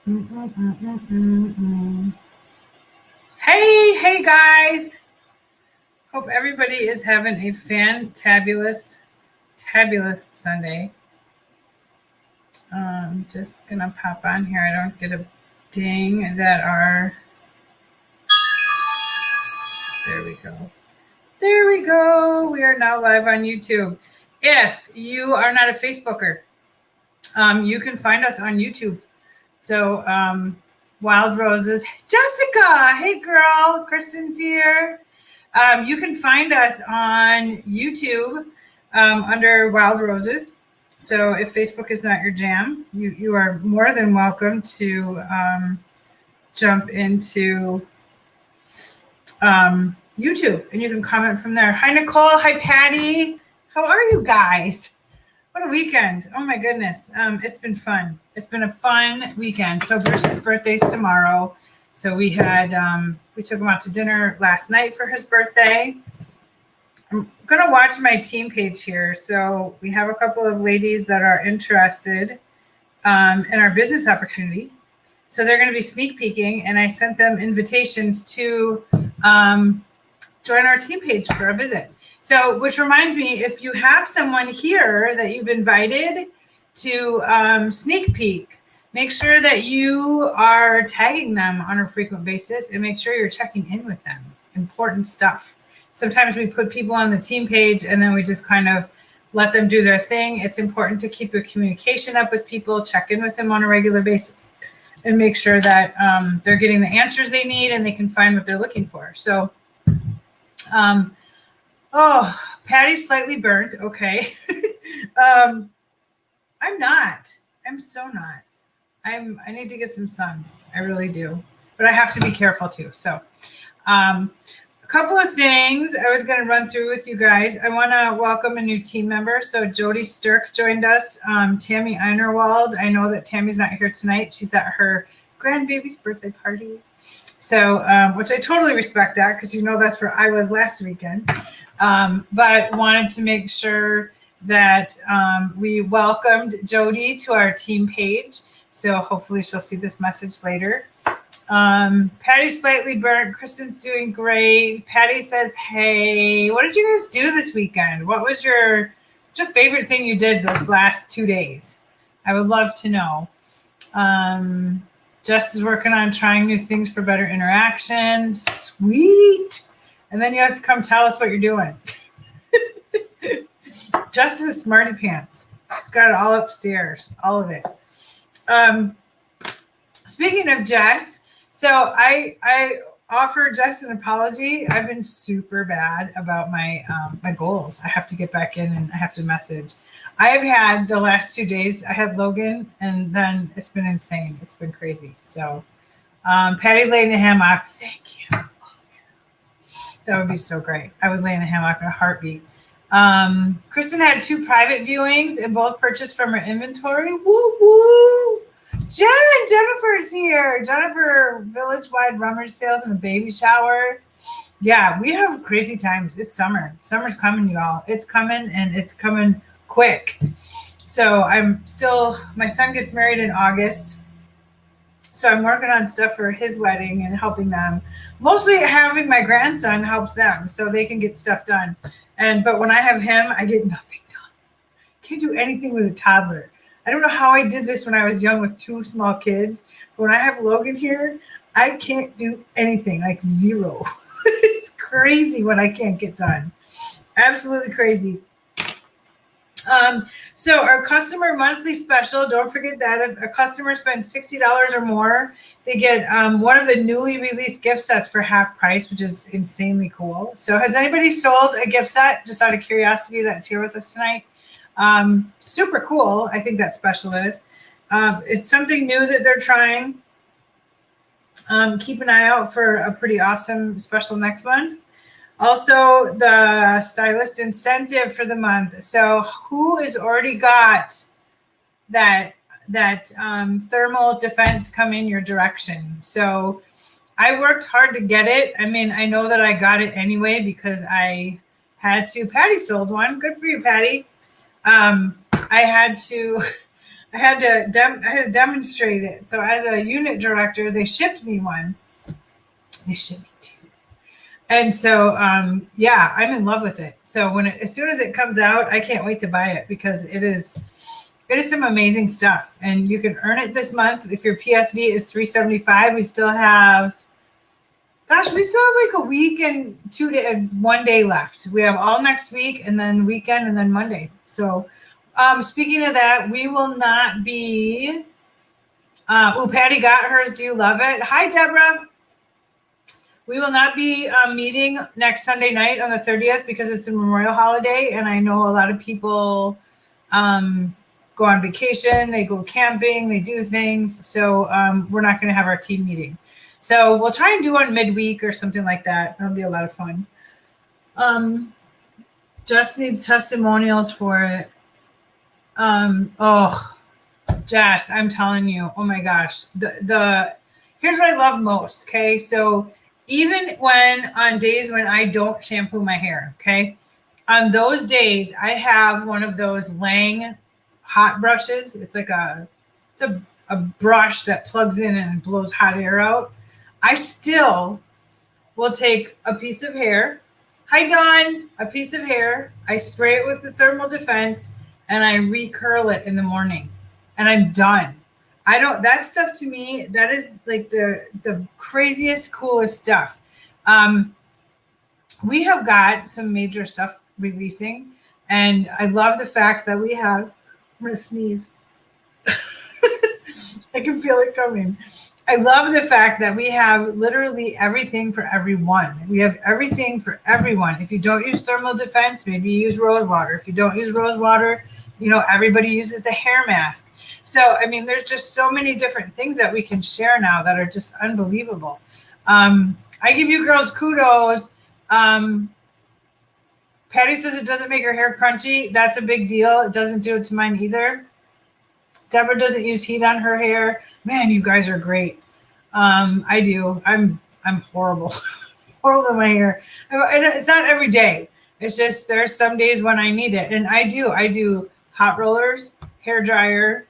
Hey guys. Hope everybody is having a fantabulous Sunday. Just gonna pop on here. I don't get a ding that are. There we go. There we go. We are now live on YouTube. If you are not a Facebooker, you can find us on YouTube. So, Wild Roses. Jessica, hey girl, Kristen's here. You can find us on YouTube under Wild Roses. So if Facebook is not your jam, you are more than welcome to jump into YouTube and you can comment from there. Hi, Nicole. Hi, Patty. How are you guys? What a weekend. Oh, my goodness. It's been fun. It's been a fun weekend. So Bruce's birthday's tomorrow. So we had, we took him out to dinner last night for his birthday. I'm going to watch my team page here. So we have a couple of ladies that are interested in our business opportunity. So they're going to be sneak peeking, and I sent them invitations to join our team page for a visit. So, which reminds me, if you have someone here that you've invited to sneak peek, make sure that you are tagging them on a frequent basis and make sure you're checking in with them. Important stuff. Sometimes we put people on the team page and then we just kind of let them do their thing. It's important to keep your communication up with people, check in with them on a regular basis, and make sure that they're getting the answers they need and they can find what they're looking for. So, Patty's slightly burnt. Okay. I'm not. I'm so not. I need to get some sun. I really do. But I have to be careful too. So, a couple of things I was going to run through with you guys. I want to welcome a new team member. So Jody Stirk joined us. Tammy Einerwald. I know that Tammy's not here tonight. She's at her grandbaby's birthday party. So, which I totally respect that because you know that's where I was last weekend. But wanted to make sure that we welcomed Jody to our team page. So hopefully she'll see this message later. Patty's slightly burnt. Kristen's doing great. Patty says, hey, what did you guys do this weekend? What's your favorite thing you did those last 2 days? I would love to know. Jess is working on trying new things for better interaction. Sweet. And then you have to come tell us what you're doing. Jess is a smarty pants. She's got it all upstairs, all of it. Speaking of Jess, so I offer Jess an apology. I've been super bad about my my goals. I have to get back in and I have to message. I have had the last 2 days, I had Logan, and then it's been insane. It's been crazy. So Patty laid in a hammock. Thank you. That would be so great. I would lay in a hammock in a heartbeat. Kristen had 2 private viewings and both purchased from her inventory. Woo woo! Jennifer's here. Jennifer, village-wide rummage sales and a baby shower. Yeah, we have crazy times. It's summer. Summer's coming, y'all. It's coming, and it's coming quick. So my son gets married in August. So I'm working on stuff for his wedding and helping them. Mostly having my grandson helps them so they can get stuff done. But when I have him, I get nothing done. Can't do anything with a toddler. I don't know how I did this when I was young with 2 small kids. But when I have Logan here, I can't do anything, like zero. It's crazy what I can't get done. Absolutely crazy. So our customer monthly special, don't forget that if a customer spends $60 or more, they get one of the newly released gift sets for half price, which is insanely cool. So has anybody sold a gift set, just out of curiosity, that's here with us tonight? Super cool. I think that special is. It's something new that they're trying. Keep an eye out for a pretty awesome special next month. Also, the stylist incentive for the month. So who has already got that thermal defense coming your direction? So I worked hard to get it. I mean, I know that I got it anyway because I had to. Patty sold one. Good for you, Patty. I had to I had to demonstrate it. So as a unit director, they shipped me one. They shipped me two. And so, yeah, I'm in love with it. So as soon as it comes out, I can't wait to buy it because it is some amazing stuff. And you can earn it this month. If your PSV is $375, we still have like a week and 1 day left. We have all next week and then weekend and then Monday. So speaking of that, we will not be, Patty got hers. Do you love it? Hi, Deborah. We will not be meeting next Sunday night on the 30th because it's a Memorial holiday. And I know a lot of people go on vacation, they go camping, they do things. So we're not going to have our team meeting. So we'll try and do one midweek or something like that. That'll be a lot of fun. Jess needs testimonials for it. Jess, I'm telling you, oh my gosh. Here's what I love most, okay? So even on days when I don't shampoo my hair, okay? On those days, I have one of those Lang hot brushes. It's like a brush that plugs in and blows hot air out. I still will take a piece of hair. Hi, Dawn. A piece of hair. I spray it with the thermal defense and I recurl it in the morning and I'm done. That stuff to me, that is like the craziest, coolest stuff. We have got some major stuff releasing and I love the fact that we have, I'm going to sneeze. I can feel it coming. I love the fact that we have literally everything for everyone. We have everything for everyone. If you don't use thermal defense, maybe you use rose water. If you don't use rose water, everybody uses the hair mask. So, I mean, there's just so many different things that we can share now that are just unbelievable. I give you girls kudos. Patty says it doesn't make her hair crunchy. That's a big deal. It doesn't do it to mine either. Deborah doesn't use heat on her hair. Man, you guys are great. I do. I'm horrible. Horrible in my hair. And it's not every day. It's just there's some days when I need it. And I do hot rollers, hair dryer,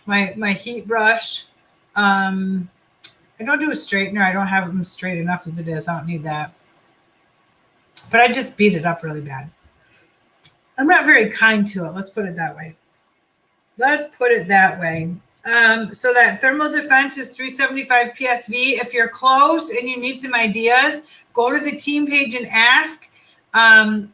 my heat brush. I don't do a straightener. I don't have them straight enough as it is. I don't need that. But I just beat it up really bad. I'm not very kind to it. Let's put it that way. So that thermal defense is $375 PSV. If you're close and you need some ideas, go to the team page and ask.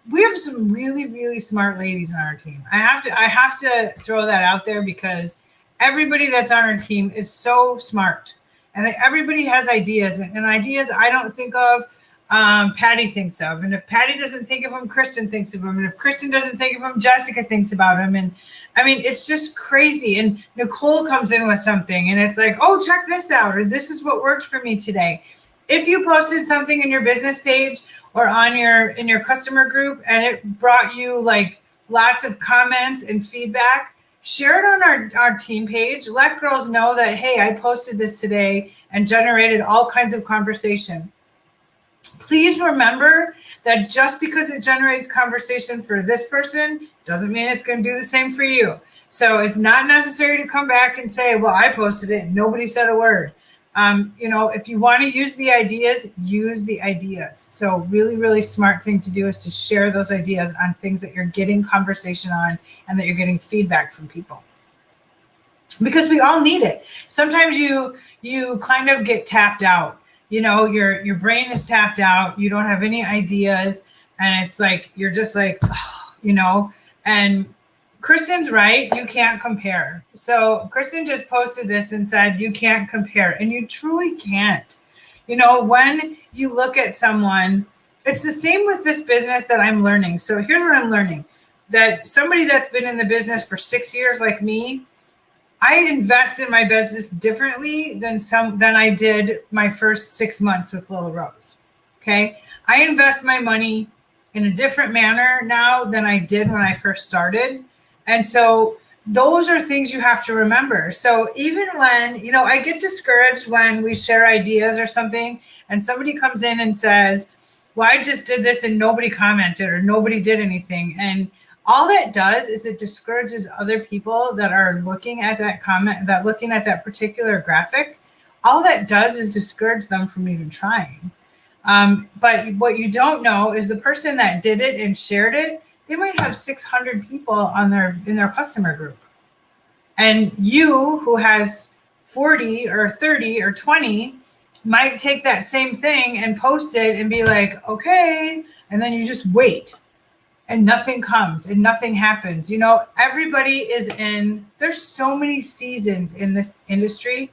We have some really, really smart ladies on our team. I have to throw that out there because everybody that's on our team is so smart. And everybody has ideas and ideas I don't think of, Patty thinks of. And if Patty doesn't think of them, Kristen thinks of them. And if Kristen doesn't think of them, Jessica thinks about them. And I mean, it's just crazy. And Nicole comes in with something and it's like, oh, check this out. Or this is what worked for me today. If you posted something in your business page or in your customer group and it brought you like lots of comments and feedback, share it on our team page. Let girls know that, hey, I posted this today and generated all kinds of conversation. Please remember that just because it generates conversation for this person doesn't mean it's going to do the same for you. So it's not necessary to come back and say, well, I posted it and nobody said a word. If you want to use the ideas, use the ideas. So really, really smart thing to do is to share those ideas on things that you're getting conversation on and that you're getting feedback from people. Because we all need it. Sometimes you kind of get tapped out. Your brain is tapped out. You don't have any ideas. And it's like, you're just like, and Kristen's right. You can't compare. So Kristen just posted this and said, you can't compare. And you truly can't. When you look at someone, it's the same with this business that I'm learning. So here's what I'm learning, that somebody that's been in the business for 6 years like me, I invest in my business differently than I did my first 6 months with Little Rose. Okay. I invest my money in a different manner now than I did when I first started. And so those are things you have to remember. So even when, I get discouraged when we share ideas or something and somebody comes in and says, well, I just did this and nobody commented or nobody did anything. And all that does is it discourages other people that are looking at that comment, that looking at that particular graphic. All that does is discourage them from even trying. But what you don't know is the person that did it and shared it, they might have 600 people on in their customer group. And you, who has 40 or 30 or 20, might take that same thing and post it and be like, okay, and then you just wait and nothing comes and nothing happens. You know, everybody there's so many seasons in this industry.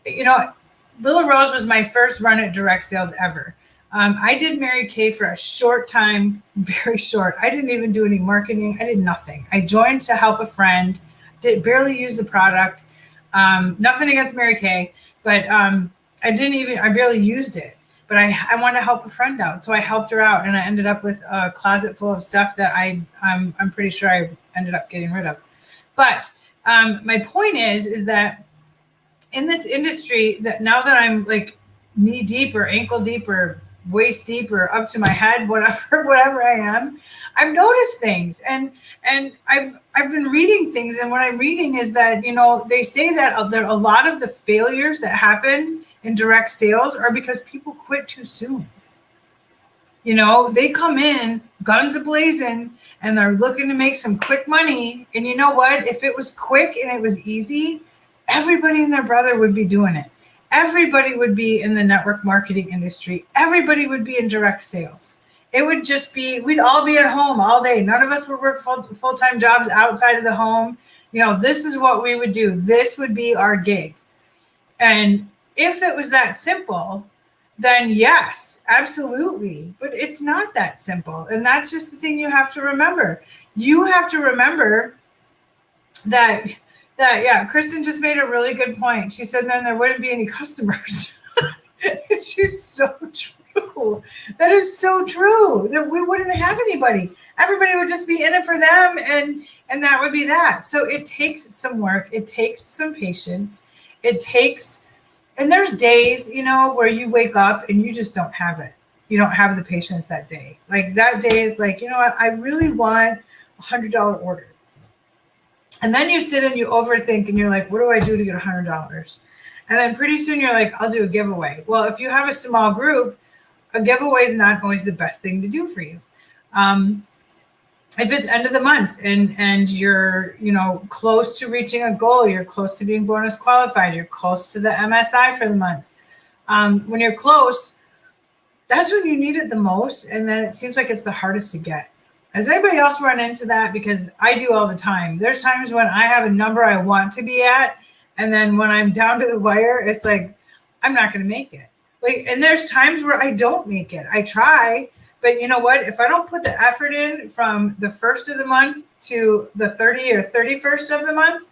You know, Little Rose was my first run at direct sales ever. I did Mary Kay for a short time, very short. I didn't even do any marketing. I did nothing. I joined to help a friend, did barely use the product. Nothing against Mary Kay, but I barely used it. But I wanted to help a friend out. So I helped her out, and I ended up with a closet full of stuff that I'm pretty sure I ended up getting rid of. But my point is that in this industry, that now that I'm like knee deep or ankle deep or waist deep or up to my head, whatever I am, I've noticed things, and I've been reading things, and what I'm reading is that, you know, they say that a lot of the failures that happen in direct sales are because people quit too soon. You know, they come in guns a-blazing and they're looking to make some quick money, and you know what? If it was quick and it was easy, everybody and their brother would be doing it. Everybody would be in the network marketing industry. Everybody would be in direct sales. It would just be, we'd all be at home all day. None of us would work full-time jobs outside of the home. You know, this is what we would do. This would be our gig. And if it was that simple, then yes, absolutely. But it's not that simple. And that's just the thing you have to remember. You have to remember that Kristen just made a really good point. She said, then there wouldn't be any customers. It's just so true. That is so true. We wouldn't have anybody. Everybody would just be in it for them, and that would be that. So it takes some work. It takes some patience. And there's days, you know, where you wake up and you just don't have it. You don't have the patience that day. Like that day is like, you know what, I really want $100 order. And then you sit and you overthink and you're like, what do I do to get $100? And then pretty soon you're like, I'll do a giveaway. Well, if you have a small group, a giveaway is not always the best thing to do for you. If it's end of the month and you're, you know, close to reaching a goal, you're close to being bonus qualified, you're close to the MSI for the month. When you're close, that's when you need it the most. And then it seems like it's the hardest to get. Has anybody else run into that? Because I do all the time. There's times when I have a number I want to be at, and then when I'm down to the wire, it's like, I'm not going to make it. Like, and there's times where I don't make it. I try, but you know what? If I don't put the effort in from the first of the month to the 30 or 31st of the month,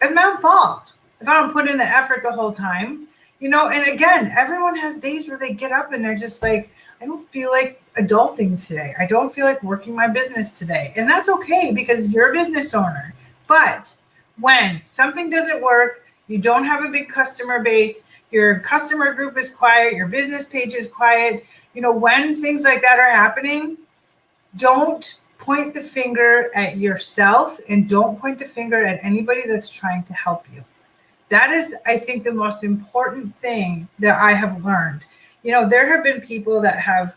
it's my own fault. If I don't put in the effort the whole time, you know, and again, everyone has days where they get up and they're just like, I don't feel like adulting today. I don't feel like working my business today. And that's okay because you're a business owner. But when something doesn't work, you don't have a big customer base, your customer group is quiet, your business page is quiet, you know, when things like that are happening, don't point the finger at yourself and don't point the finger at anybody that's trying to help you. That is, I think, the most important thing that I have learned. You know, there have been people that have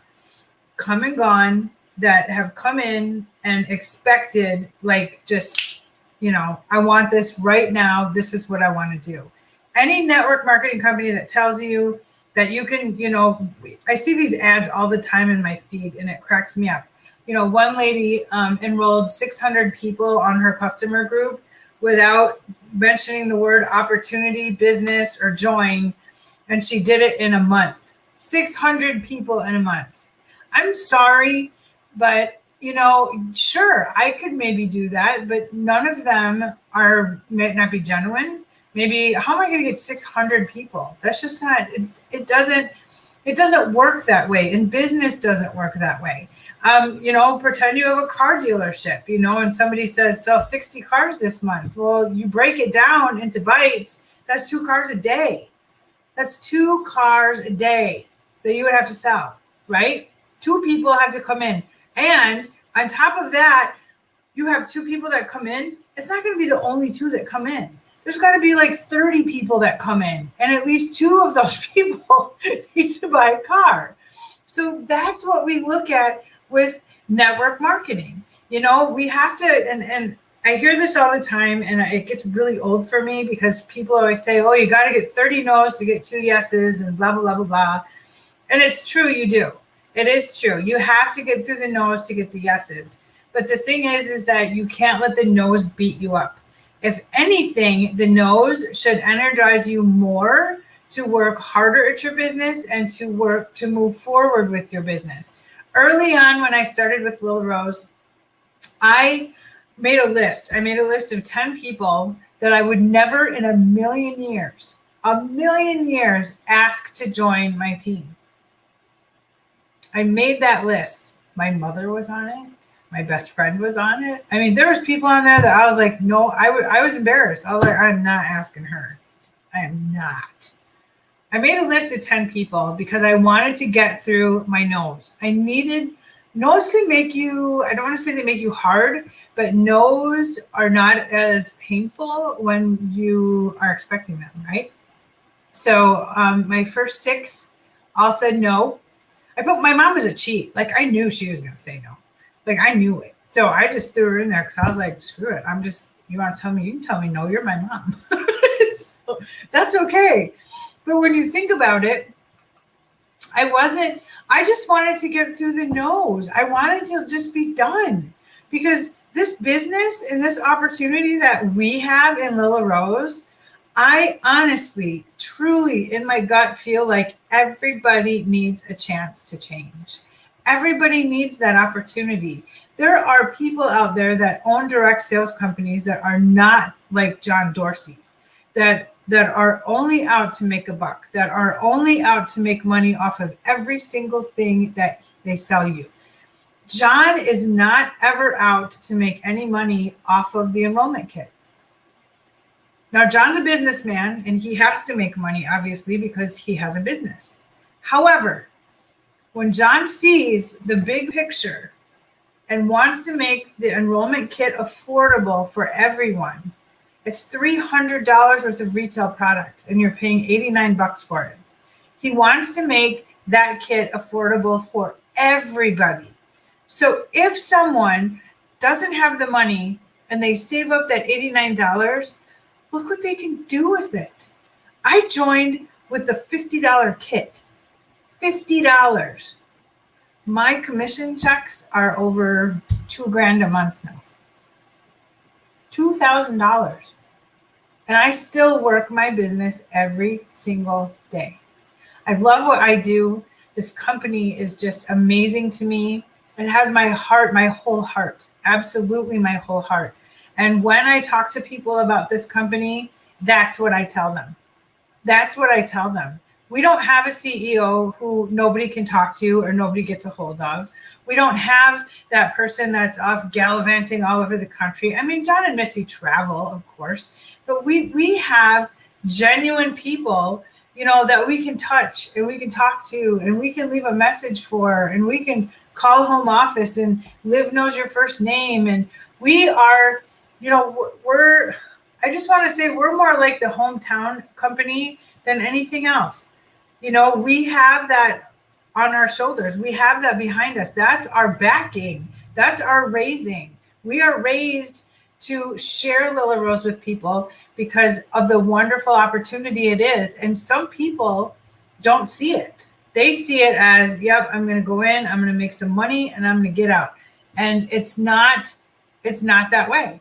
come and gone, that have come in and expected, like, just, you know, I want this right now. This is what I want to do. Any network marketing company that tells you that you can, you know, I see these ads all the time in my feed and it cracks me up. You know, one lady enrolled 600 people on her customer group without mentioning the word opportunity, business, or join. And she did it in a month. 600 people in a month. I'm sorry, but, you know, sure, I could maybe do that, but none of them might not be genuine. Maybe, how am I going to get 600 people? That's just not, it doesn't work that way. And business doesn't work that way. You know, pretend you have a car dealership, you know, and somebody says, sell 60 cars this month. Well, you break it down into bites. That's 2 cars a day. That's 2 cars a day that you would have to sell, right? 2 people have to come in. And on top of that, you have 2 people that come in, it's not going to be the only 2 that come in. There's got to be like 30 people that come in, and at least 2 of those people need to buy a car. So that's what we look at with network marketing. We have to, and I hear this all the time, and it gets really old for me because people always say, oh, you got to get 30 no's to get 2 yeses and blah, blah, blah, blah, blah. And it's true, you do. It is true. You have to get through the no's to get the yeses. But the thing is that you can't let the no's beat you up. If anything, the no's should energize you more to work harder at your business and to move forward with your business. Early on, when I started with Little Rose, I made a list. I made a list of 10 people that I would never in a million years ask to join my team. I made that list. My mother was on it. My best friend was on it. I mean, there was people on there that I was like, no, I was embarrassed. I was like, I'm not asking her. I am not. I made a list of 10 people because I wanted to get through my no's. No's can make you, I don't want to say they make you hard, but no's are not as painful when you are expecting them, right? So my first 6 all said no. My mom was a cheat. Like, I knew she was going to say no. Like, I knew it. So I just threw her in there because I was like, screw it. You want to tell me? You can tell me no, you're my mom. So that's okay. But when you think about it, I just wanted to get through the no's. I wanted to just be done because this business and this opportunity that we have in Little Rose, I honestly, truly, in my gut, feel like everybody needs a chance to change. Everybody needs that opportunity. There are people out there that own direct sales companies that are not like John Dorsey, that are only out to make a buck, that are only out to make money off of every single thing that they sell you. John is not ever out to make any money off of the enrollment kit. Now, John's a businessman and he has to make money, obviously, because he has a business. However, when John sees the big picture and wants to make the enrollment kit affordable for everyone, it's $300 worth of retail product and you're paying $89 for it. He wants to make that kit affordable for everybody. So if someone doesn't have the money and they save up that $89, look what they can do with it. I joined with the $50 kit. $50. My commission checks are over $2,000 a month now. $2,000. And I still work my business every single day. I love what I do. This company is just amazing to me. It has my heart, my whole heart, absolutely my whole heart. And when I talk to people about this company, that's what I tell them. That's what I tell them. We don't have a CEO who nobody can talk to or nobody gets a hold of. We don't have that person that's off gallivanting all over the country. I mean, John and Missy travel, of course, but we have genuine people, that we can touch and we can talk to and we can leave a message for and we can call home office and Liv knows your first name. And we are, I just want to say we're more like the hometown company than anything else. We have that on our shoulders. We have that behind us. That's our backing. That's our raising. We are raised to share Little Rose with people because of the wonderful opportunity it is. And some people don't see it. They see it as, yep, I'm going to go in, I'm going to make some money, and I'm going to get out. And it's not that way.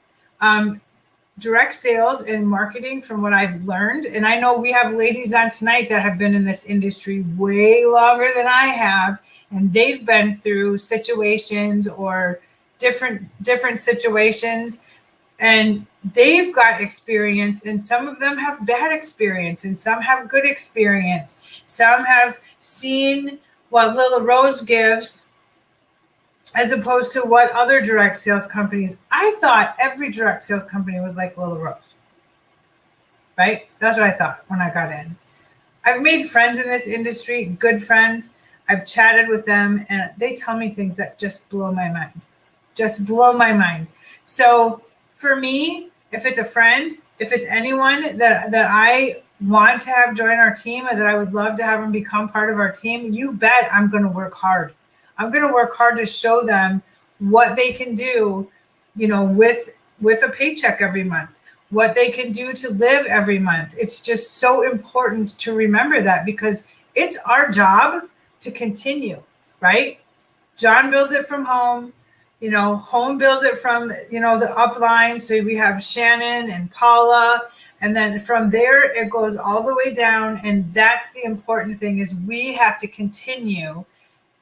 Direct sales and marketing, from what I've learned, and I know we have ladies on tonight that have been in this industry way longer than I have, and they've been through situations or different situations, and they've got experience, and some of them have bad experience, and some have good experience. Some have seen what Little Rose gives as opposed to what other direct sales companies. I thought every direct sales company was like Little Rose, right? That's what I thought when I got in. I've made friends in this industry, good friends. I've chatted with them and they tell me things that just blow my mind. So for me, if it's a friend, if it's anyone that I want to have join our team or that I would love to have them become part of our team, you bet I'm going to work hard. I'm going to work hard to show them what they can do, with a paycheck every month, what they can do to live every month. It's just so important to remember that, because it's our job to continue, right? John builds it from home. Home builds it from, the upline. So we have Shannon and Paula. And then from there, it goes all the way down. And that's the important thing, is we have to continue.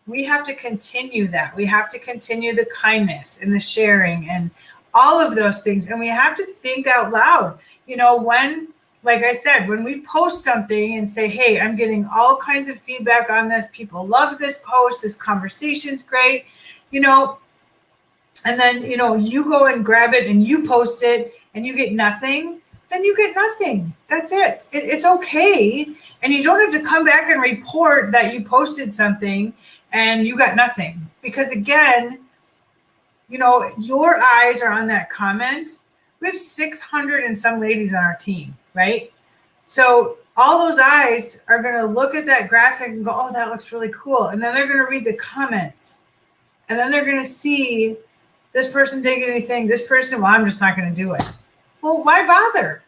We have to continue that. We have to continue the kindness and the sharing and all of those things. And we have to think out loud, when, like I said, when we post something and say, hey, I'm getting all kinds of feedback on this. People love this post. This conversation's great, and then, you go and grab it and you post it and you get nothing, then you get nothing. That's it. It's okay. And you don't have to come back and report that you posted something and you got nothing. Because again, your eyes are on that comment. We have 600 and some ladies on our team, right? So all those eyes are going to look at that graphic and go, oh, that looks really cool. And then they're going to read the comments. And then they're going to see, this person didn't get anything. This person, well, I'm just not going to do it. Well, why bother?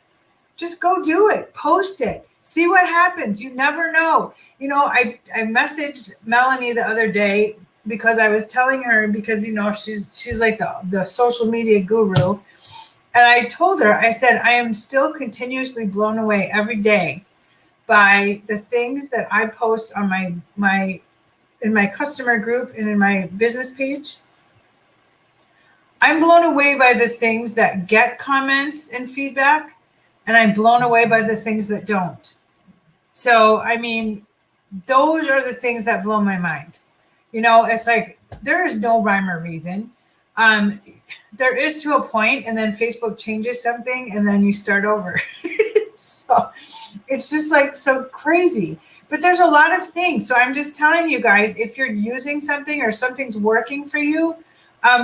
Just go do it. Post it. See what happens. You never know. I messaged Melanie the other day because I was telling her, because, she's like the social media guru. And I told her, I said, I am still continuously blown away every day by the things that I post on in my customer group and in my business page. I'm blown away by the things that get comments and feedback, and I'm blown away by the things that don't. So, those are the things that blow my mind. It's like, there is no rhyme or reason. There is to a point, and then Facebook changes something, and then you start over. So it's just like so crazy. But there's a lot of things. So I'm just telling you guys, if you're using something or something's working for you,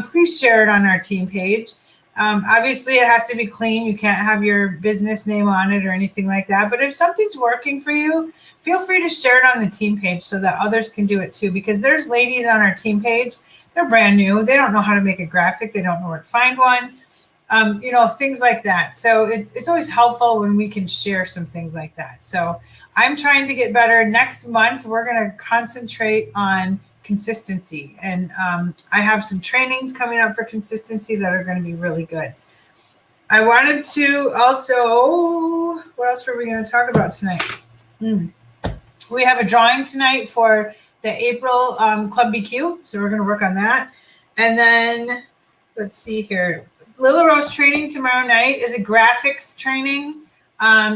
please share it on our team page. Obviously, it has to be clean. You can't have your business name on it or anything like that. But if something's working for you, feel free to share it on the team page so that others can do it too. Because there's ladies on our team page, they're brand new. They don't know how to make a graphic. They don't know where to find one, things like that. So it's always helpful when we can share some things like that. So I'm trying to get better. Next month, we're going to concentrate on consistency. And I have some trainings coming up for consistency that are going to be really good. I wanted to also, what else were we going to talk about tonight? We have a drawing tonight for the April Club BQ. So we're going to work on that. And then let's see here. Lila Rose training tomorrow night is a graphics training.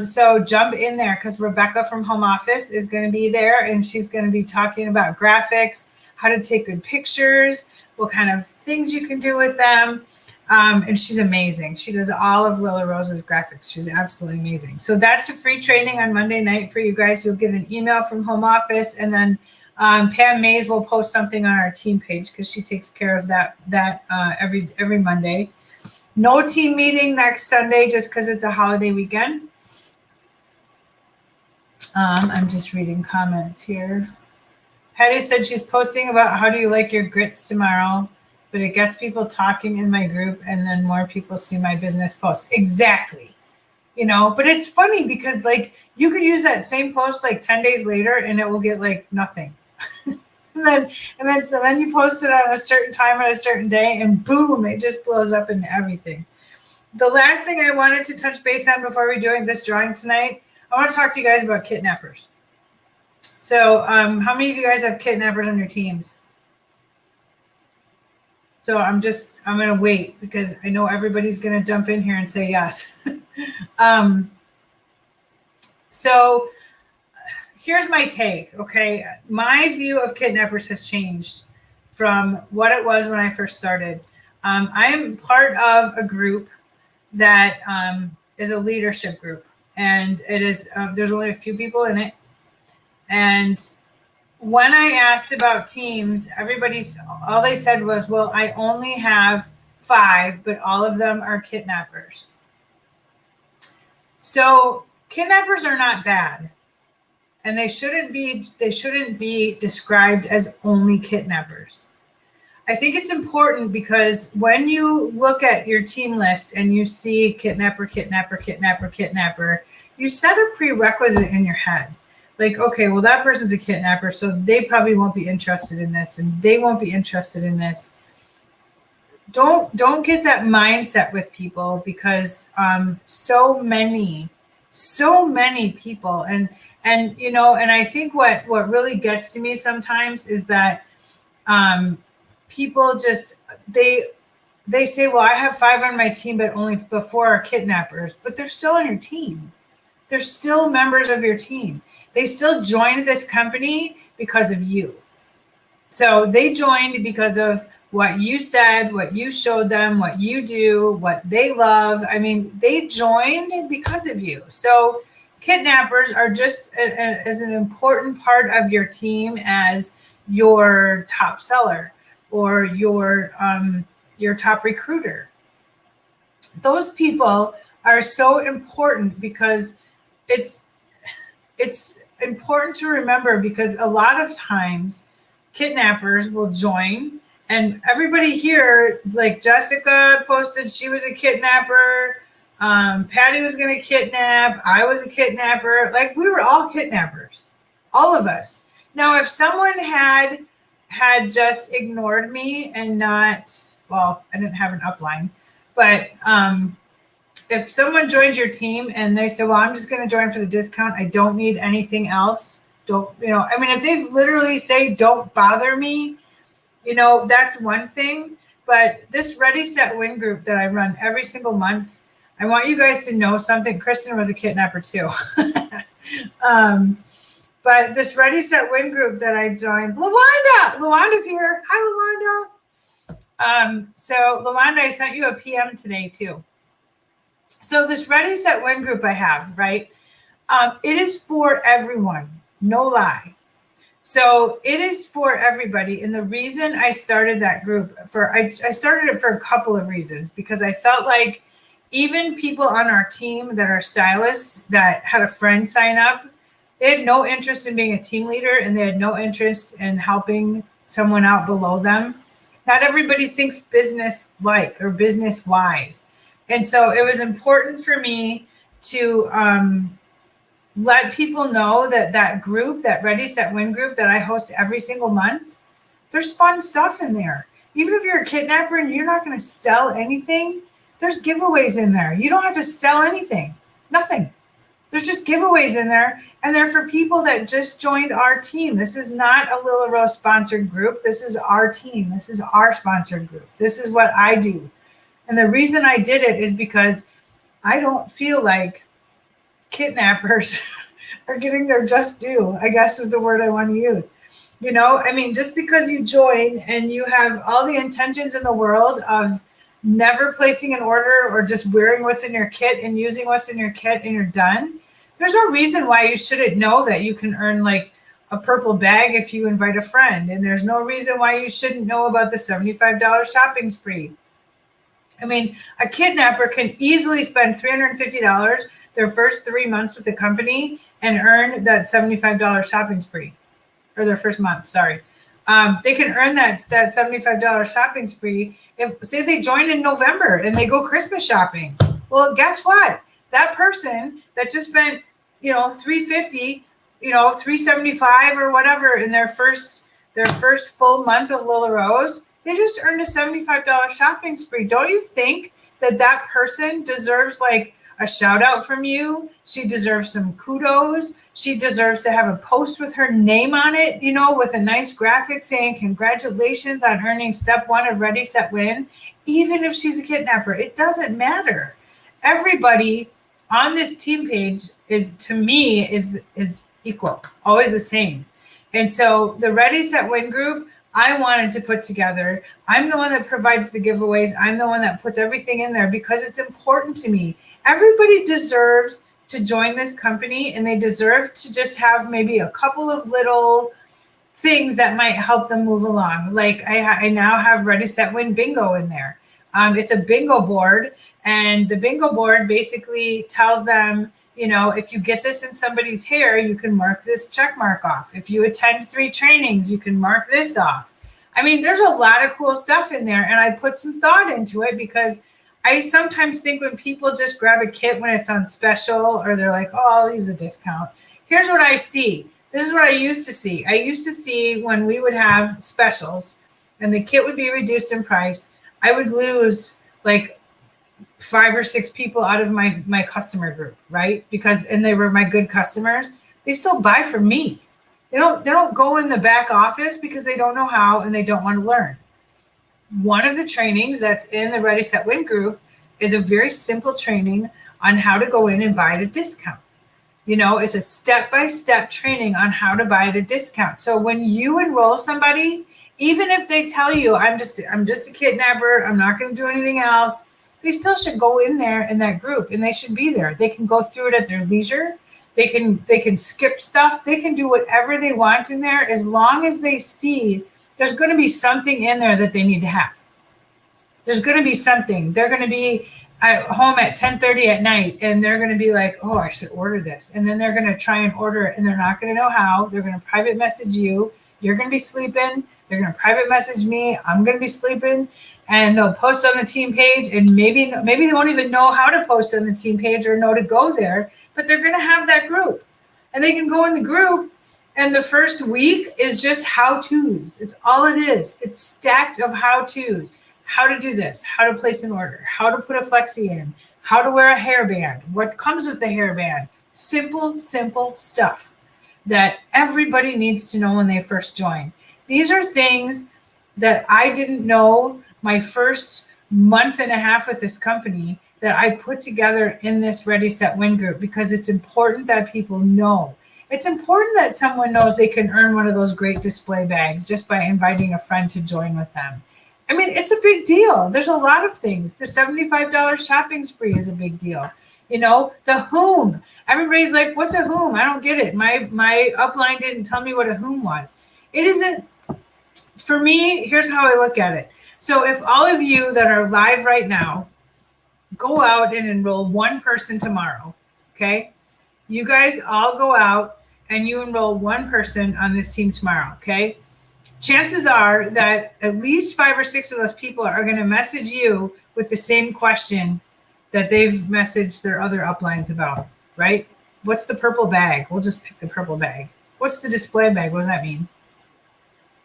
So jump in there, because Rebecca from home office is going to be there, and she's going to be talking about graphics, how to take good pictures, what kind of things you can do with them. And she's amazing. She does all of Lila Rose's graphics. She's absolutely amazing. So that's a free training on Monday night for you guys. You'll get an email from home office, and then Pam Mays will post something on our team page, because she takes care of that every Monday. No team meeting next Sunday, just because it's a holiday weekend. I'm just reading comments here. Patty said she's posting about how do you like your grits tomorrow, but it gets people talking in my group, and then more people see my business posts. Exactly. But it's funny because you could use that same post 10 days later and it will get nothing. and then you post it on a certain time on a certain day, and boom, it just blows up into everything. The last thing I wanted to touch base on before we're doing this drawing tonight, I want to talk to you guys about kidnappers. So how many of you guys have kidnappers on your teams? So I'm going to wait, because I know everybody's going to jump in here and say yes. So here's my take, okay? My view of kidnappers has changed from what it was when I first started. I am part of a group that is a leadership group, and it is there's only a few people in it. And when I asked about teams, all they said was, well, I only have 5, but all of them are kidnappers. So kidnappers are not bad, and they shouldn't be described as only kidnappers. I think it's important because when you look at your team list and you see kidnapper, kidnapper, kidnapper, kidnapper, you set a prerequisite in your head. Like, okay, well, that person's a kidnapper, so they probably won't be interested in this, and they won't be interested in this. Don't get that mindset with people, because so many people, and I think what really gets to me sometimes is that people just they say, well, I have 5 on my team, but only 4 are kidnappers, but they're still on your team. They're still members of your team. They still joined this company because of you. So they joined because of what you said, what you showed them, what you do, what they love. I mean, they joined because of you. So kidnappers are just as an important part of your team as your top seller or your top recruiter. Those people are so important because it's important to remember, because a lot of times kidnappers will join, and everybody here, like Jessica posted she was a kidnapper, Patty was going to kidnap, I was a kidnapper. Like, we were all kidnappers, all of us. Now, if someone had just ignored me and not, well, I didn't have an upline, but if someone joins your team and they say, well, I'm just going to join for the discount, I don't need anything else. If they literally say, don't bother me, that's one thing. But this Ready, Set, Win group that I run every single month, I want you guys to know something. Kristen was a kidnapper too. But this Ready, Set, Win group that I joined, Lawanda's here. Hi, Lawanda. So Lawanda, I sent you a PM today too. So this Ready, Set, Win group I have, right? It is for everyone, no lie. So it is for everybody. And the reason I started that group I started it for a couple of reasons, because I felt like even people on our team that are stylists that had a friend sign up, they had no interest in being a team leader, and they had no interest in helping someone out below them. Not everybody thinks business-like or business-wise. And so it was important for me to let people know that group, that Ready, Set, Win group that I host every single month, there's fun stuff in there. Even if you're a kidnapper and you're not going to sell anything, there's giveaways in there. You don't have to sell anything, nothing. There's just giveaways in there, and they're for people that just joined our team. This is not a Lila Rose sponsored group. This is our team. This is our sponsored group. This is what I do. And the reason I did it is because I don't feel like kidnappers are getting their just due, I guess is the word I want to use. Just because you join and you have all the intentions in the world of never placing an order or just wearing what's in your kit and using what's in your kit and you're done, there's no reason why you shouldn't know that you can earn like a purple bag if you invite a friend. And there's no reason why you shouldn't know about the $75 shopping spree. A kidnapper can easily spend $350 their first 3 months with the company and earn that $75 shopping spree, or their first month, sorry. They can earn that $75 shopping spree if, say, they join in November and they go Christmas shopping. Well, guess what? That person that just spent, $350, $375 or whatever in their first full month of Lila Rose, they just earned a $75 shopping spree. Don't you think that person deserves like a shout out from you? She deserves some kudos. She deserves to have a post with her name on it, with a nice graphic saying congratulations on earning step 1 of Ready, Set, Win. Even if she's a kidnapper, it doesn't matter. Everybody on this team page is equal, always the same. And so the Ready, Set, Win group, I wanted to put together. I'm the one that provides the giveaways. I'm the one that puts everything in there because it's important to me. Everybody deserves to join this company, and they deserve to just have maybe a couple of little things that might help them move along. Like I now have Ready, Set, Win bingo in there. It's a bingo board, and the bingo board basically tells them, if you get this in somebody's hair, you can mark this check mark off. If you attend 3 trainings, you can mark this off. I mean, there's a lot of cool stuff in there, and I put some thought into it because I sometimes think when people just grab a kit when it's on special, or they're like, oh, I'll use the discount. Here's what I see. This is what I used to see. I used to see when we would have specials and the kit would be reduced in price, I would lose like 5 or 6 people out of my customer group, right? And they were my good customers. They still buy from me. They don't go in the back office because they don't know how and they don't want to learn. One of the trainings that's in the Ready, Set, Win group is a very simple training on how to go in and buy at a discount. It's a step-by-step training on how to buy at a discount. So when you enroll somebody, even if they tell you, I'm just a kidnapper, I'm not going to do anything else, they still should go in there in that group, and they should be there. They can go through it at their leisure. They can skip stuff. They can do whatever they want in there as long as they see there's going to be something in there that they need to have. There's going to be something. They're going to be at home at 10:30 at night, and they're going to be like, oh, I should order this. And then they're going to try and order it, and they're not going to know how. They're going to private message you. You're going to be sleeping. They're going to private message me. I'm going to be sleeping. And they'll post on the team page, and maybe they won't even know how to post on the team page or know to go there, but they're going to have that group. And they can go in the group, and the first week is just how-tos. It's all it is. It's stacked of how-tos. How to do this, how to place an order, how to put a flexi in, how to wear a hairband, what comes with the hairband. Simple stuff that everybody needs to know when they first join. These are things that I didn't know my first month and a half with this company that I put together in this Ready, Set, Win group, because it's important that people know. It's important that someone knows they can earn one of those great display bags just by inviting a friend to join with them. I mean, it's a big deal. There's a lot of things. The $75 shopping spree is a big deal. The whom. Everybody's like, what's a whom? I don't get it. My upline didn't tell me what a whom was. It isn't, for me, here's how I look at it. So if all of you that are live right now go out and enroll one person tomorrow, okay? You guys all go out and you enroll one person on this team tomorrow, okay? Chances are that at least 5 or 6 of those people are going to message you with the same question that they've messaged their other uplines about, right? What's the purple bag? We'll just pick the purple bag. What's the display bag? What does that mean?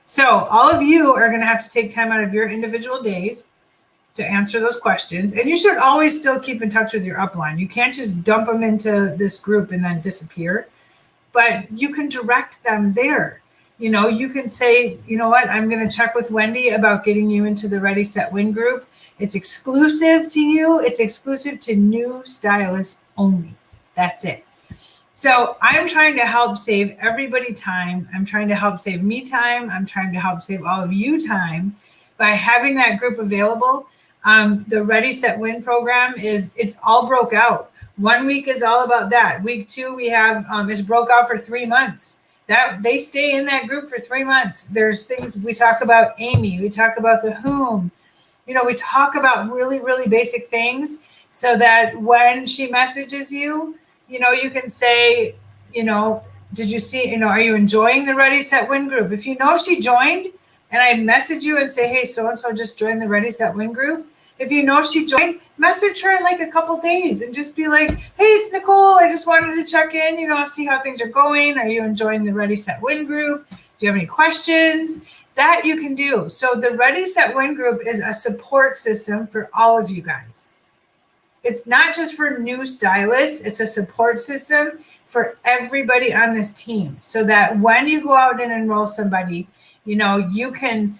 So all of you are going to have to take time out of your individual days to answer those questions. And you should always still keep in touch with your upline. You can't just dump them into this group and then disappear, but you can direct them there. You can say, you know what, I'm going to check with Wendy about getting you into the Ready, Set, Win group. It's exclusive to you. It's exclusive to new stylists only. That's it. So I'm trying to help save everybody time. I'm trying to help save me time. I'm trying to help save all of you time by having that group available. The Ready, Set, Win program it's all broke out. 1 week is all about that. Week 2, we have, it's broke out for 3 months. That they stay in that group for 3 months. There's things we talk about Amy, we talk about the whom, we talk about really, really basic things so that when she messages you, you can say, did you see, are you enjoying the Ready, Set, Win group? If she joined and I message you and say, hey, so-and-so just joined the Ready, Set, Win group. If she joined, message her in like a couple days and just be like, hey, it's Nicole. I just wanted to check in, see how things are going. Are you enjoying the Ready, Set, Win group? Do you have any questions? That you can do. So the Ready, Set, Win group is a support system for all of you guys. It's not just for new stylists. It's a support system for everybody on this team so that when you go out and enroll somebody, you can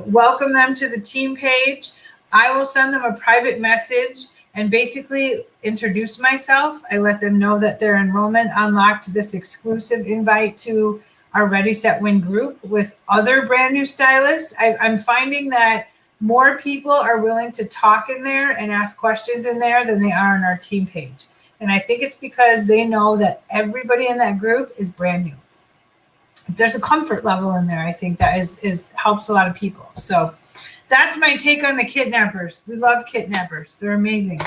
welcome them to the team page. I will send them a private message and basically introduce myself. I let them know that their enrollment unlocked this exclusive invite to our Ready, Set, Win group with other brand new stylists. I'm finding that more people are willing to talk in there and ask questions in there than they are on our team page. And I think it's because they know that everybody in that group is brand new. There's a comfort level in there. I think that is helps a lot of people. So that's my take on the kidnappers. We love kidnappers. They're amazing.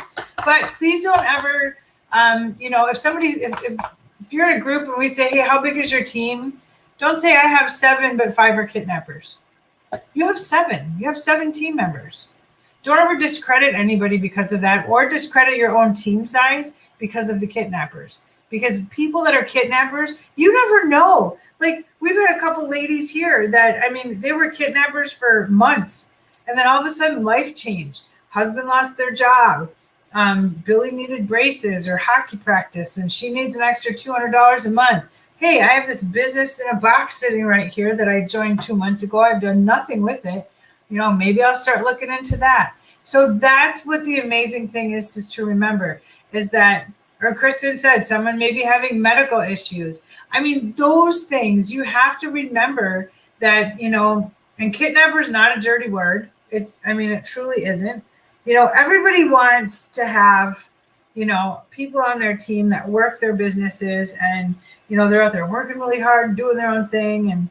But please don't ever, if you're in a group and we say, hey, how big is your team? Don't say I have 7, but 5 are kidnappers. You have 7. You have 7 team members. Don't ever discredit anybody because of that, or discredit your own team size because of the kidnappers. Because people that are kidnappers, you never know. Like, we've had a couple ladies here that, they were kidnappers for months. And then all of a sudden, life changed. Husband lost their job. Billy needed braces or hockey practice, and she needs an extra $200 a month. Hey, I have this business in a box sitting right here that I joined 2 months ago. I've done nothing with it. Maybe I'll start looking into that. So that's what the amazing thing is to remember, is that, or Kristen said, someone may be having medical issues. Those things you have to remember that, and kidnapper is not a dirty word. It truly isn't. Everybody wants to have, people on their team that work their businesses and, they're out there working really hard, doing their own thing. And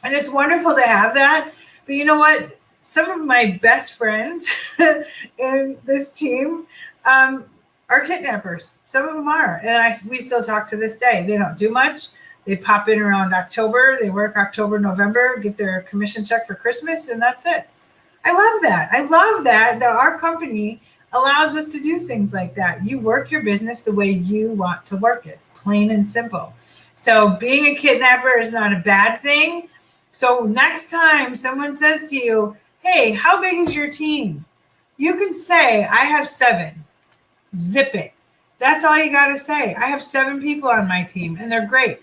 it's wonderful to have that. But you know what? Some of my best friends in this team are kidnappers. Some of them are. And we still talk to this day. They don't do much. They pop in around October. They work October, November, get their commission check for Christmas, and that's it. I love that. I love that our company allows us to do things like that. You work your business the way you want to work it, plain and simple. So being a kidnapper is not a bad thing. So next time someone says to you, hey, how big is your team? You can say, I have 7. Zip it. That's all you got to say. I have 7 people on my team, and they're great.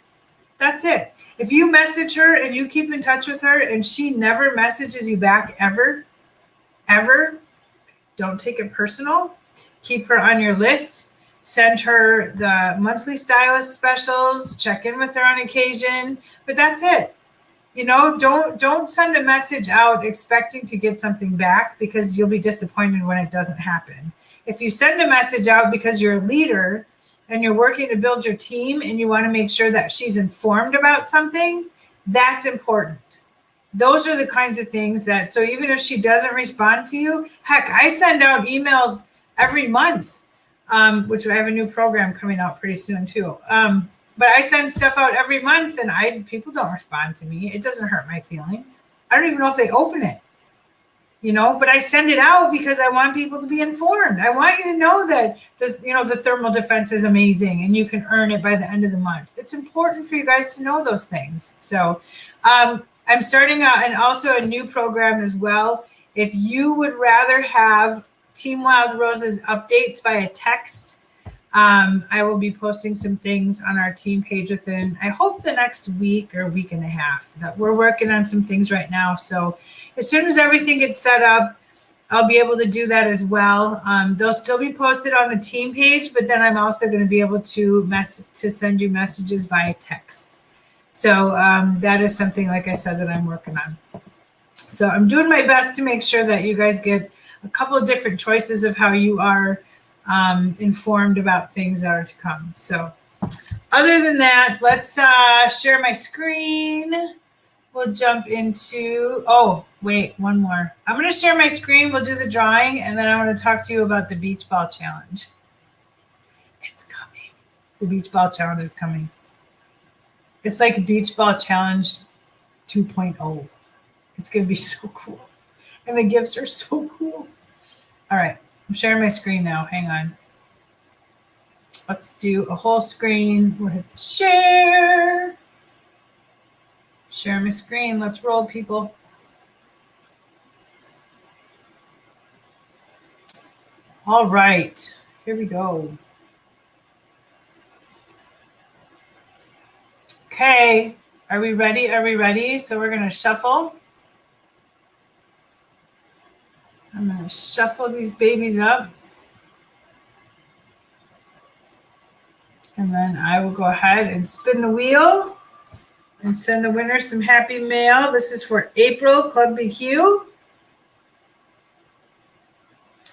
That's it. If you message her and you keep in touch with her and she never messages you back ever, don't take it personal. Keep her on your list. Send her the monthly stylist specials. Check in with her on occasion. But that's it. Don't send a message out expecting to get something back, because you'll be disappointed when it doesn't happen. If you send a message out because you're a leader and you're working to build your team and you want to make sure that she's informed about something, that's important. Those are the kinds of things that, so even if she doesn't respond to you, heck, I send out emails every month, which I have a new program coming out pretty soon too. But I send stuff out every month and people don't respond to me. It doesn't hurt my feelings. I don't even know if they open it, but I send it out because I want people to be informed. I want you to know that the thermal defense is amazing and you can earn it by the end of the month. It's important for you guys to know those things. So I'm starting out, and also a new program as well. If you would rather have Team Wild Roses updates via text, I will be posting some things on our team page within, I hope, the next week or week and a half. That we're working on some things right now. So as soon as everything gets set up, I'll be able to do that as well. They'll still be posted on the team page, but then I'm also going to be able to send you messages via text. So that is something, like I said, that I'm working on. So I'm doing my best to make sure that you guys get a couple of different choices of how you are informed about things that are to come. So other than that, let's share my screen. We'll jump into, one more. I'm going to share my screen. We'll do the drawing, and then I want to talk to you about the beach ball challenge. It's coming. The beach ball challenge is coming. It's like Beach Ball Challenge 2.0. It's going to be so cool. And the gifts are so cool. All right. I'm sharing my screen now. Hang on. Let's do a whole screen. We'll hit the share. Share my screen. Let's roll, people. All right. Here we go. Okay, are we ready? Are we ready? So we're going to shuffle. I'm going to shuffle these babies up. And then I will go ahead and spin the wheel and send the winner some happy mail. This is for April, Club BQ.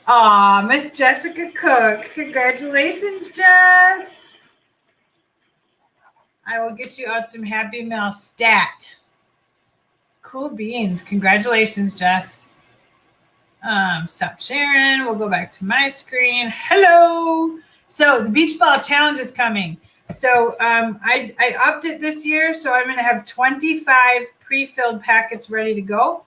Aw, Miss Jessica Cook. Congratulations, Jess. I will get you out some happy mail stat. Cool beans. Congratulations, Jess. Stop sharing. We'll go back to my screen. Hello. So the beach ball challenge is coming. So I upped it this year. So I'm going to have 25 pre-filled packets ready to go.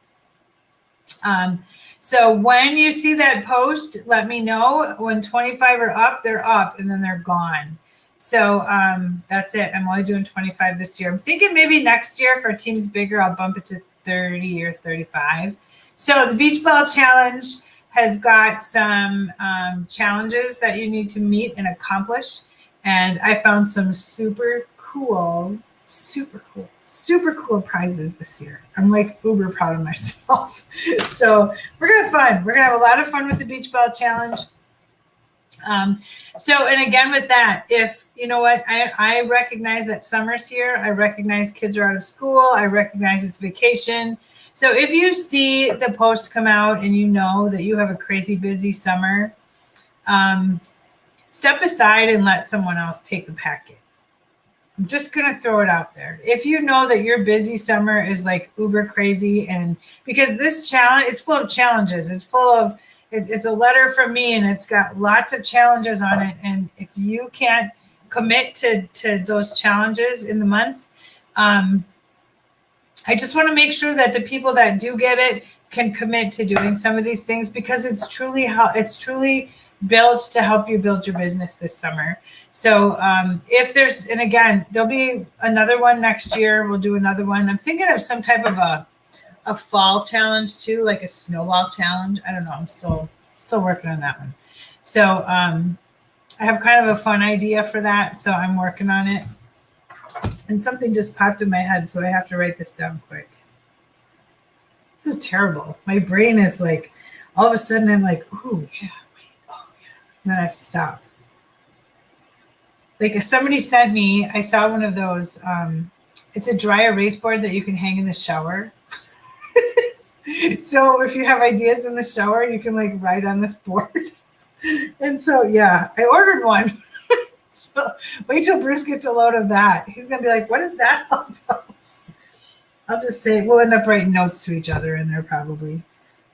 So when you see that post, let me know. When 25 are up, they're up, and then they're gone. So that's it. I'm only doing 25 this year. I'm thinking maybe next year for teams bigger, I'll bump it to 30 or 35. So the beach ball challenge has got some challenges that you need to meet and accomplish. And I found some super cool prizes this year. I'm like uber proud of myself. So we're gonna have fun. We're gonna have a lot of fun with the beach ball challenge. So, and again with that, if you know what, I recognize that summer's here. I recognize kids are out of school. I recognize it's vacation. So if you see the post come out and you know that you have a crazy busy summer, step aside and let someone else take the packet. I'm just going to throw it out there. If you know that your busy summer is like uber crazy, and because this challenge, it's full of challenges. It's a letter from me, and it's got lots of challenges on it. And if you can't commit to those challenges in the month, I just want to make sure that the people that do get it can commit to doing some of these things, because it's truly built to help you build your business this summer. So if there's, and again, there'll be another one next year. We'll do another one. I'm thinking of some type of a fall challenge too, like a snowball challenge. I don't know. I'm still working on that one. So I have kind of a fun idea for that. So I'm working on it. And something just popped in my head, so I have to write this down quick. This is terrible. My brain is like, all of a sudden I'm like, ooh, yeah, wait, oh, yeah. And then I have to stop. Like if somebody sent me, I saw one of those, it's a dry erase board that you can hang in the shower. So if you have ideas in the shower, you can like write on this board. And so, yeah, I ordered one. So wait till Bruce gets a load of that. He's going to be like, what is that all about? I'll just say, we'll end up writing notes to each other in there probably.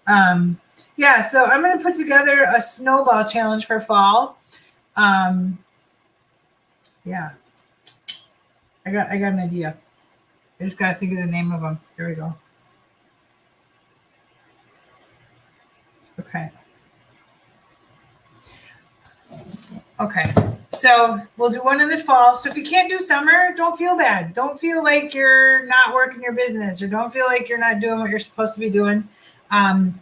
Yeah, so I'm going to put together a snowball challenge for fall. Yeah, I got an idea. I just got to think of the name of them. Here we go. Okay. So we'll do one in this fall. So if you can't do summer, don't feel bad. Don't feel like you're not working your business, or don't feel like you're not doing what you're supposed to be doing.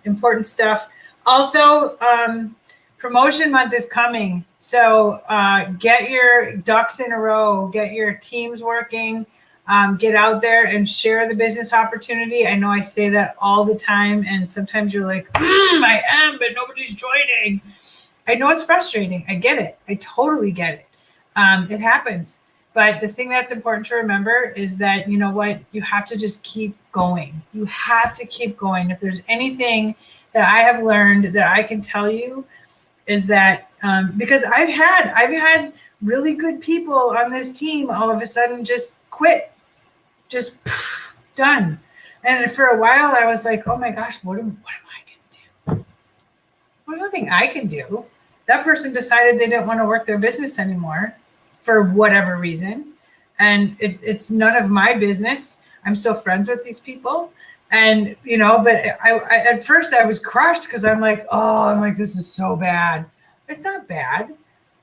Important stuff. Also, promotion month is coming. So get your ducks in a row, get your teams working, get out there and share the business opportunity. I know I say that all the time, and sometimes you're like, I am, but nobody's joining. I know it's frustrating. I get it. I totally get it. It happens. But the thing that's important to remember is that, you know what, you have to just keep going. You have to keep going. If there's anything that I have learned that I can tell you is that, because I've had really good people on this team all of a sudden just quit, just done. And for a while I was like, oh my gosh, what am I going to do? Well, there's nothing I can do. That person decided they didn't want to work their business anymore for whatever reason. And it's none of my business. I'm still friends with these people. And, you know, but I at first I was crushed because I'm like, this is so bad. It's not bad.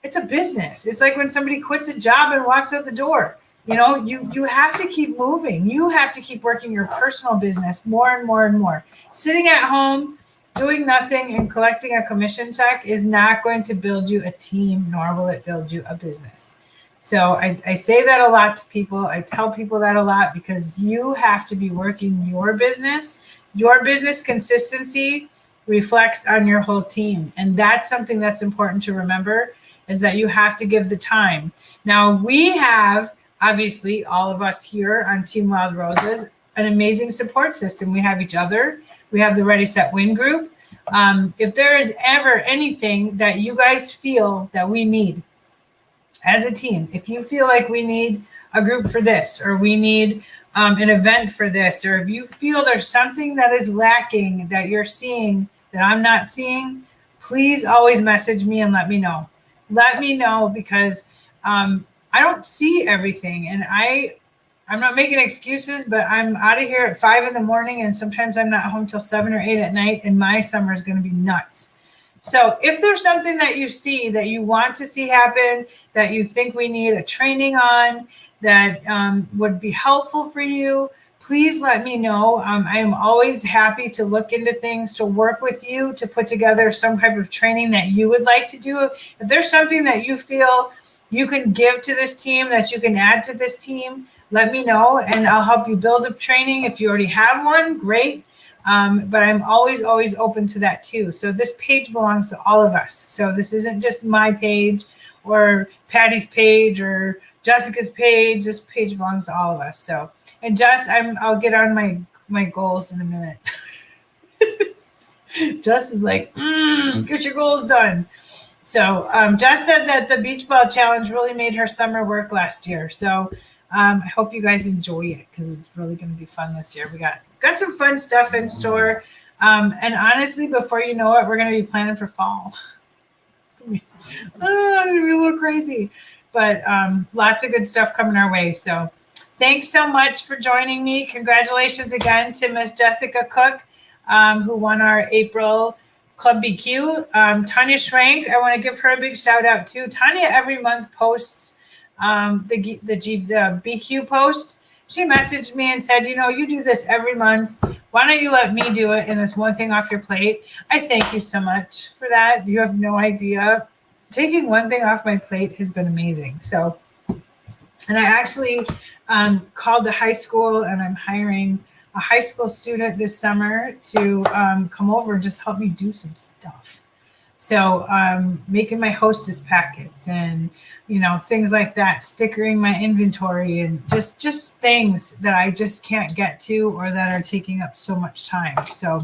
It's a business. It's like when somebody quits a job and walks out the door. You know, you have to keep moving. You have to keep working your personal business more and more and more. Sitting at home, doing nothing and collecting a commission check is not going to build you a team, nor will it build you a business. So I say that a lot to people. I tell people that a lot because you have to be working your business. Your business consistency reflects on your whole team. And that's something that's important to remember, is that you have to give the time. Now, we have, obviously, all of us here on Team Wild Roses, an amazing support system. We have each other. We have the Ready, Set, Win group. If there is ever anything that you guys feel that we need as a team, if you feel like we need a group for this, or we need an event for this, or if you feel there's something that is lacking that you're seeing that I'm not seeing, please always message me and let me know. Let me know, because I don't see everything, and I'm not making excuses, but I'm out of here at 5 in the morning, and sometimes I'm not home till 7 or 8 at night, and my summer is going to be nuts. So if there's something that you see that you want to see happen, that you think we need a training on, that would be helpful for you, please let me know. I am always happy to look into things, to work with you, to put together some type of training that you would like to do. If there's something that you feel you can give to this team, that you can add to this team, let me know, and I'll help you build a training. If you already have one, great. But I'm always open to that too. So this page belongs to all of us. So this isn't just my page or Patty's page or Jessica's page. This page belongs to all of us. So, and Jess, I'll get on my goals in a minute. Jess is like, get your goals done. So Jess said that the beach ball challenge really made her summer work last year. So I hope you guys enjoy it, because it's really going to be fun this year. We got some fun stuff in store. And honestly, before you know it, we're going to be planning for fall. It's going to be a little crazy. But lots of good stuff coming our way. So thanks so much for joining me. Congratulations again to Miss Jessica Cook, who won our April Club BQ. Tanya Schrank, I want to give her a big shout out too. Tanya every month posts the BQ post. She messaged me and said, you do this every month. Why don't you let me do it? And it's one thing off your plate. I thank you so much for that. You have no idea. Taking one thing off my plate has been amazing. So, and I actually called the high school, and I'm hiring a high school student this summer to come over and just help me do some stuff. So making my hostess packets and, things like that, stickering my inventory, and just things that I just can't get to or that are taking up so much time. So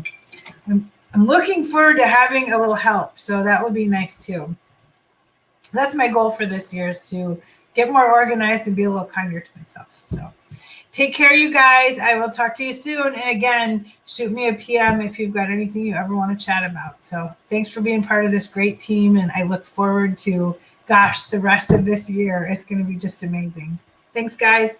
I'm looking forward to having a little help. So that would be nice too. That's my goal for this year, is to get more organized and be a little kinder to myself. So take care, you guys. I will talk to you soon. And again, shoot me a PM if you've got anything you ever want to chat about. So thanks for being part of this great team. And I look forward to, the rest of this year. It's going to be just amazing. Thanks, guys.